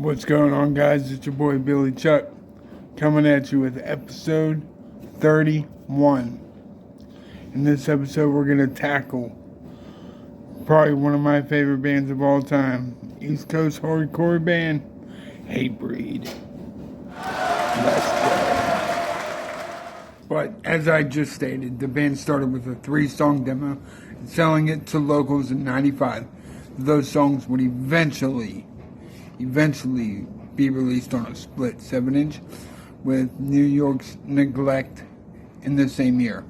What's going on, guys? It's your boy Billy Chuck coming at you with episode 31. In this episode, we're going to tackle probably one of my favorite bands of all time, East Coast hardcore band, Hatebreed. Let's go. But as I just stated, the band started with a 3-song demo and selling it to locals in 95. Those songs would eventually be released on a split 7-inch with New York's Neglect in the same year.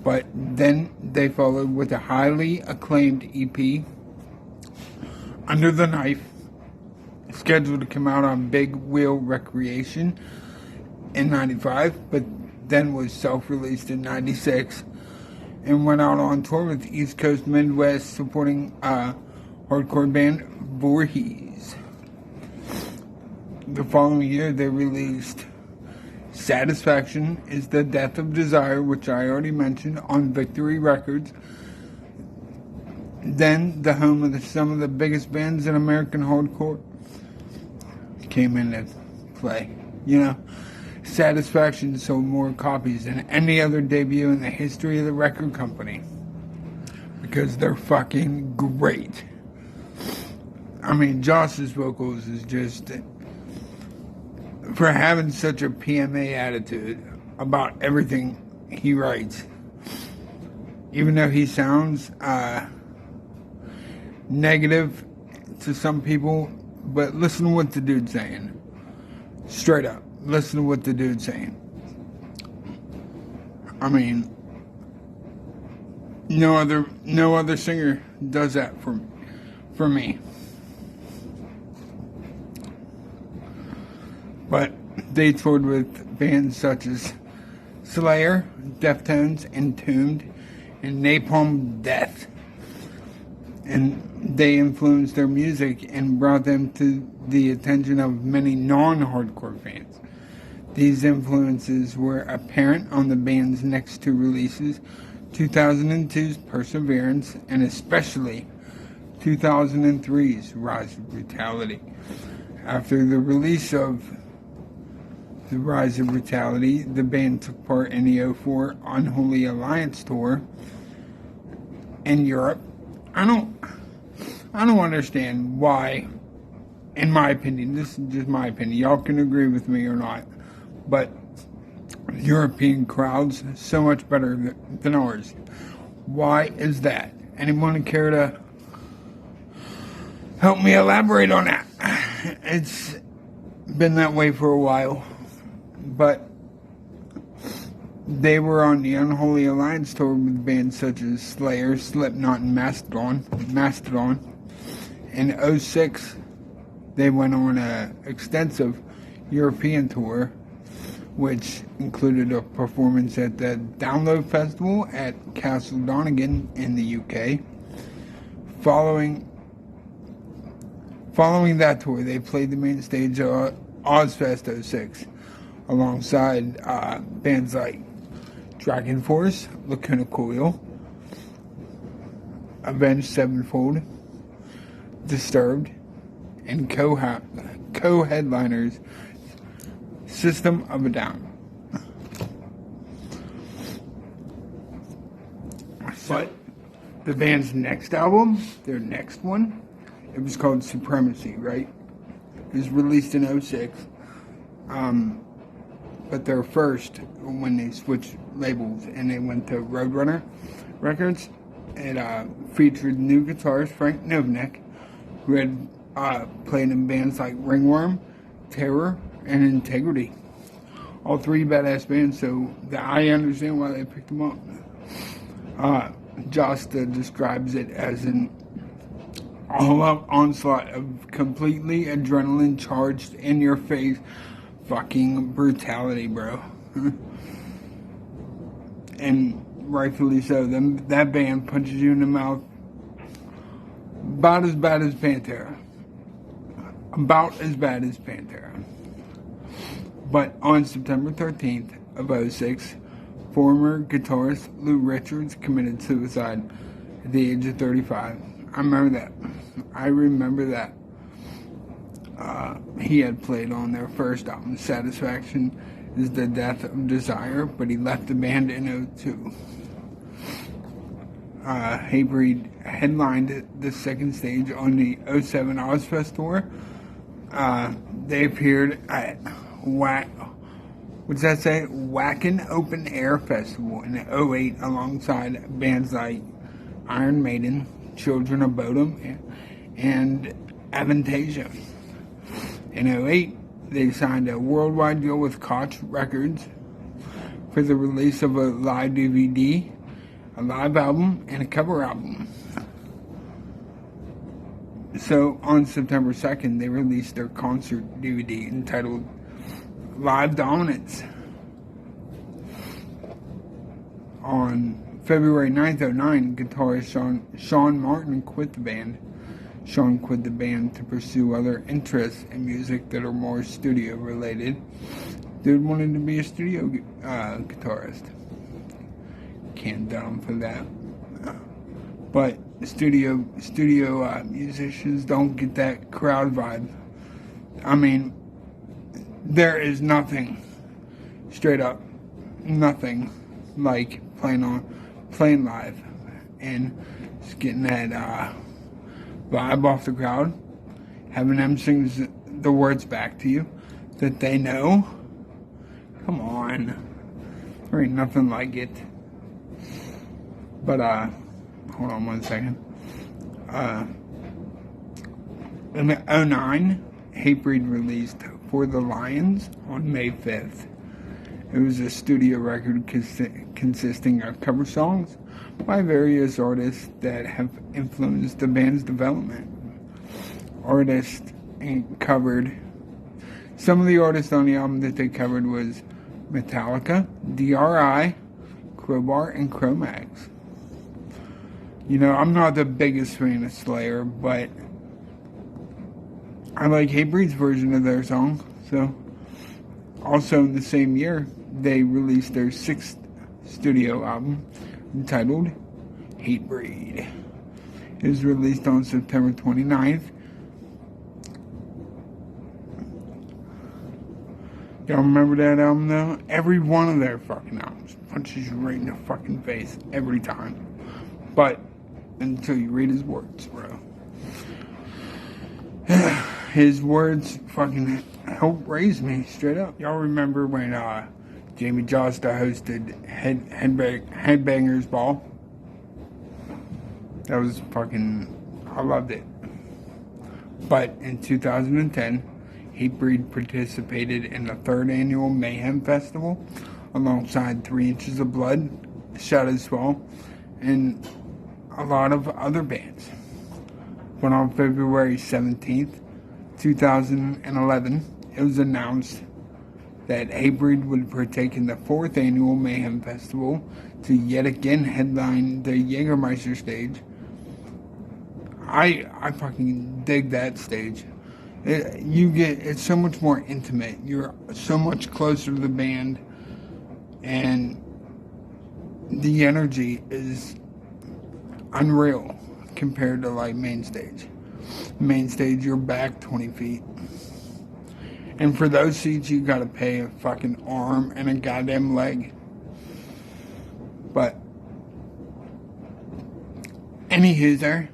But then they followed with a highly acclaimed EP, Under the Knife, scheduled to come out on Big Wheel Recreation in 95, but then was self-released in 96 and went out on tour with East Coast Midwest supporting hardcore band Voorhees. The following year, they released Satisfaction is the Death of Desire, which I already mentioned, on Victory Records. Then, the home of some of the biggest bands in American hardcore came into play. Satisfaction sold more copies than any other debut in the history of the record company. Because they're fucking great. I mean, Josh's vocals is just, for having such a PMA attitude about everything he writes. Even though he sounds negative to some people, but listen to what the dude's saying. Straight up, listen to what the dude's saying. I mean, no other singer does that for me. But they toured with bands such as Slayer, Deftones, Entombed, and Napalm Death. And they influenced their music and brought them to the attention of many non-hardcore fans. These influences were apparent on the band's next two releases, 2002's Perseverance, and especially 2003's Rise of Brutality. After the release of The Rise of Brutality, the band took part in the 2004 Unholy Alliance tour in Europe. I don't understand why, in my opinion, this is just my opinion, y'all can agree with me or not, but European crowds so much better than ours. Why is that? Anyone care to help me elaborate on that? It's been that way for a while. But they were on the Unholy Alliance tour with bands such as Slayer, Slipknot, and Mastodon. In 2006, they went on an extensive European tour, which included a performance at the Download Festival at Castle Donegan in the UK. Following that tour, they played the main stage of Ozfest 06. Alongside bands like Dragon Force, Lacuna Coil, Avenged Sevenfold, Disturbed, and co-headliners System of a Down. But the band's next album, their next one, it was called Supremacy, right? It was released in 2006. But their first, when they switched labels and they went to Roadrunner Records, it featured new guitarist Frank Novnik, who had played in bands like Ringworm, Terror, and Integrity. All three badass bands, so I understand why they picked them up. Josta describes it as an all-out onslaught of completely adrenaline-charged, in-your-face fucking brutality, bro. And rightfully so. That band punches you in the mouth about as bad as Pantera. But on September 13th of 2006, former guitarist Lou Richards committed suicide at the age of 35. I remember that. He had played on their first album, Satisfaction is the Death of Desire, but he left the band in '02. Hatebreed headlined the second stage on the '07 Ozfest tour. They appeared at Wacken Open Air Festival in '08 alongside bands like Iron Maiden, Children of Bodom, and Avantasia. In '08, they signed a worldwide deal with Koch Records for the release of a live DVD, a live album, and a cover album. So on September 2nd, they released their concert DVD entitled Live Dominance. On February 9th, '09, guitarist Sean Martin quit the band. Sean quit the band to pursue other interests in music that are more studio related. Dude wanted to be a studio guitarist. Can't down for that. But studio musicians don't get that crowd vibe. I mean, there is nothing, straight up, nothing like playing live and just getting that vibe off the crowd, having them sing the words back to you that they know. Come on, there ain't nothing like it. But hold on one second. In '09, Hatebreed released For the Lions on May 5th. It was a studio record consisting of cover songs by various artists that have influenced the band's development. Some of the artists on the album that they covered was Metallica, DRI, Crowbar, and Cro-Mags. You know, I'm not the biggest fan of Slayer, but I like Hatebreed's version of their song. So, also in the same year, they released their 6th studio album entitled Hatebreed. It was released on September 29th. Y'all remember that album though? Every one of their fucking albums punches you right in the fucking face every time. But until you read his words, bro. His words fucking helped raise me, straight up. Y'all remember when Jamie Josta hosted Headbangers Ball? That was fucking, I loved it. But in 2010, Hatebreed participated in the 3rd annual Mayhem Festival alongside 3 Inches of Blood, Shadows Fall, and a lot of other bands. But on February 17th, 2011, it was announced that Hatebreed would partake in the 4th annual Mayhem Festival to yet again headline the Jägermeister stage. I fucking dig that stage. It's so much more intimate. You're so much closer to the band, and the energy is unreal compared to like main stage. Main stage, you're back 20 feet. And for those seats, you gotta pay a fucking arm and a goddamn leg. But anywho, there,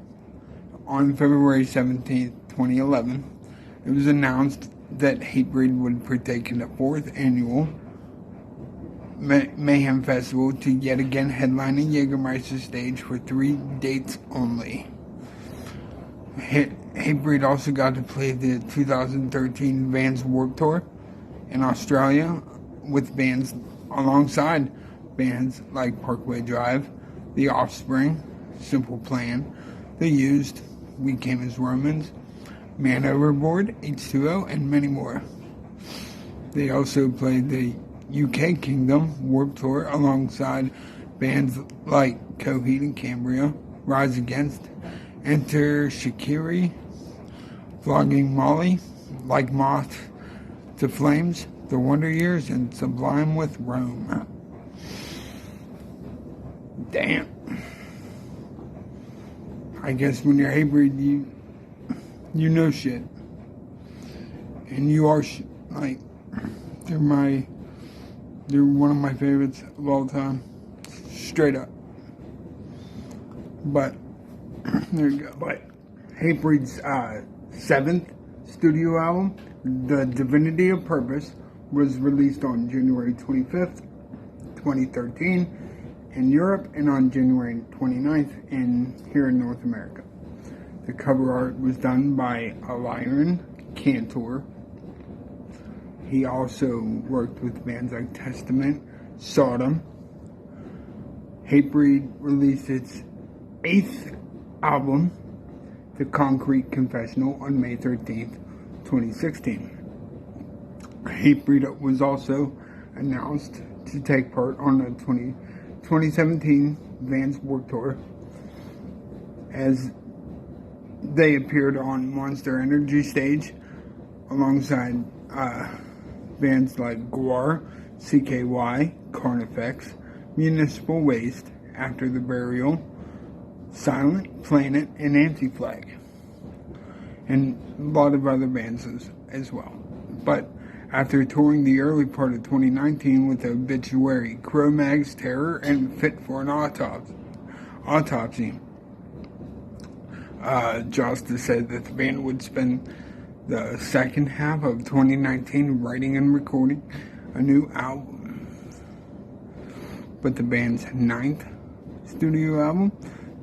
on February 17th, 2011, it was announced that Hatebreed would partake in the 4th annual Mayhem Festival to yet again headline the Jägermeister stage for 3 dates only. Hatebreed also got to play the 2013 Vans Warped Tour in Australia with bands alongside bands like Parkway Drive, The Offspring, Simple Plan, The Used, We Came as Romans, Man Overboard, H2O, and many more. They also played the UK Kingdom Warped Tour alongside bands like Coheed and Cambria, Rise Against, Enter Shikari, Flogging Molly, Like Moth to Flames, The Wonder Years, and Sublime with Rome. Damn. I guess when you're Hatebreed, you know shit. And you are like they're one of my favorites of all time, straight up. But there you go. But Hatebreed's seventh studio album, The Divinity of Purpose, was released on January 25th, 2013 in Europe, and on January 29th here in North America. The cover art was done by Aliron Cantor. He also worked with bands like Testament, Sodom. Hatebreed released its 8th album, The Concrete Confessional, on May 13th, 2016. Hatebreed was also announced to take part on the 2017 Vans Warped Tour, as they appeared on Monster Energy stage alongside bands like Gwar, CKY, Carnifex, Municipal Waste, After the Burial, Silent Planet, and Anti-Flag, and a lot of other bands as well. But after touring the early part of 2019 with Obituary, Cro-Mags, Terror, and Fit for an Autopsy, Josta said that the band would spend the second half of 2019 writing and recording a new album. But the band's 9th studio album,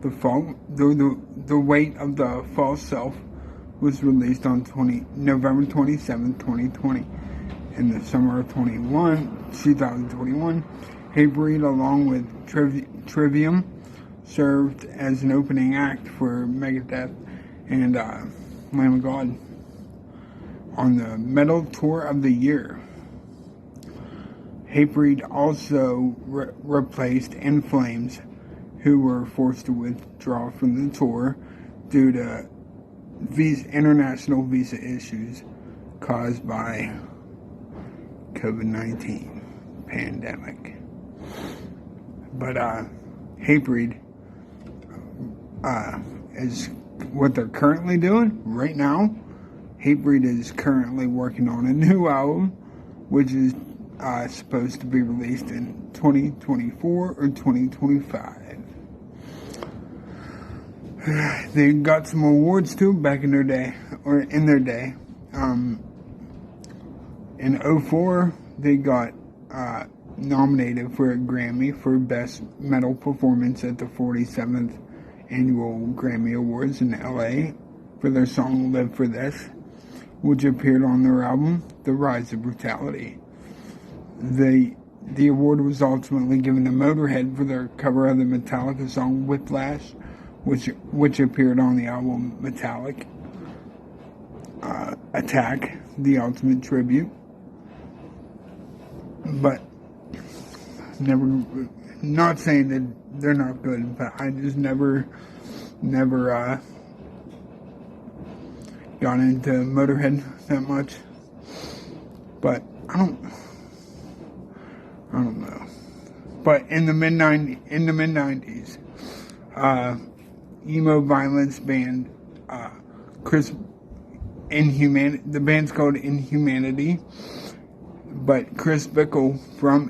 The Weight of the False Self, was released on November 27, 2020. In the summer of 2021, Hatebreed, along with Trivium, served as an opening act for Megadeth and Lamb of God on the Metal Tour of the Year. Hatebreed also replaced In Flames, who were forced to withdraw from the tour due to international visa issues caused by COVID-19 pandemic. But Hatebreed is what they're currently doing right now. Hatebreed is currently working on a new album, which is supposed to be released in 2024 or 2025. They got some awards too back in their day. In 2004, they got nominated for a Grammy for Best Metal Performance at the 47th Annual Grammy Awards in LA for their song Live For This, which appeared on their album The Rise of Brutality. The award was ultimately given to Motorhead for their cover of the Metallica song Whiplash, which appeared on the album Metallic Attack, The Ultimate Tribute. But not saying that they're not good, but I just never got into Motorhead that much. But I don't know. But in the mid 90s, emo violence band the band's called Inhumanity, but Chris Bickle from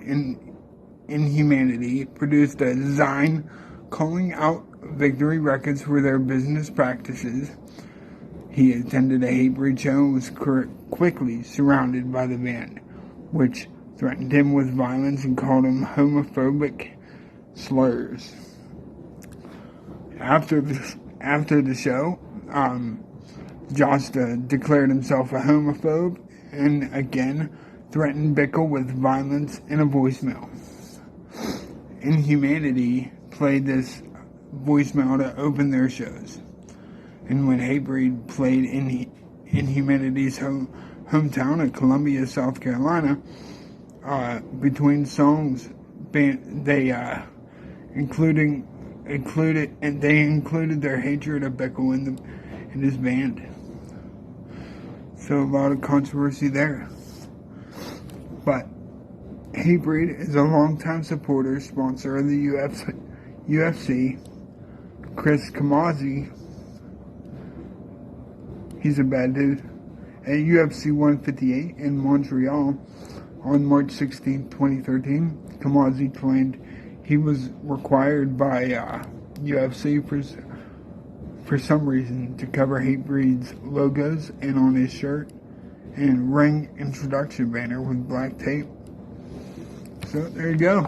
Inhumanity produced a design calling out Victory Records for their business practices. He attended a Hatebreed show and was quickly surrounded by the band, which threatened him with violence and called him homophobic slurs. After the show, Josta declared himself a homophobe and again threatened Bickle with violence in a voicemail. Inhumanity played this voicemail to open their shows. And when Hatebreed played in Inhumanity's hometown of Columbia, South Carolina, between songs, they included their hatred of Bickle in his band. So a lot of controversy there. But Hatebreed is a longtime supporter, sponsor of the UFC. Chris Camazzi, he's a bad dude, at UFC 158 in Montreal on March 16, 2013. Kamazi claimed he was required by UFC for some reason to cover Hatebreed's logos and on his shirt and ring introduction banner with black tape. So there you go.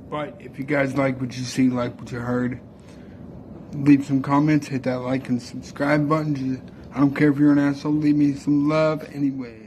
But if you guys like what you see, like what you heard, leave some comments, hit that like and subscribe button. I don't care if you're an asshole, leave me some love anyway.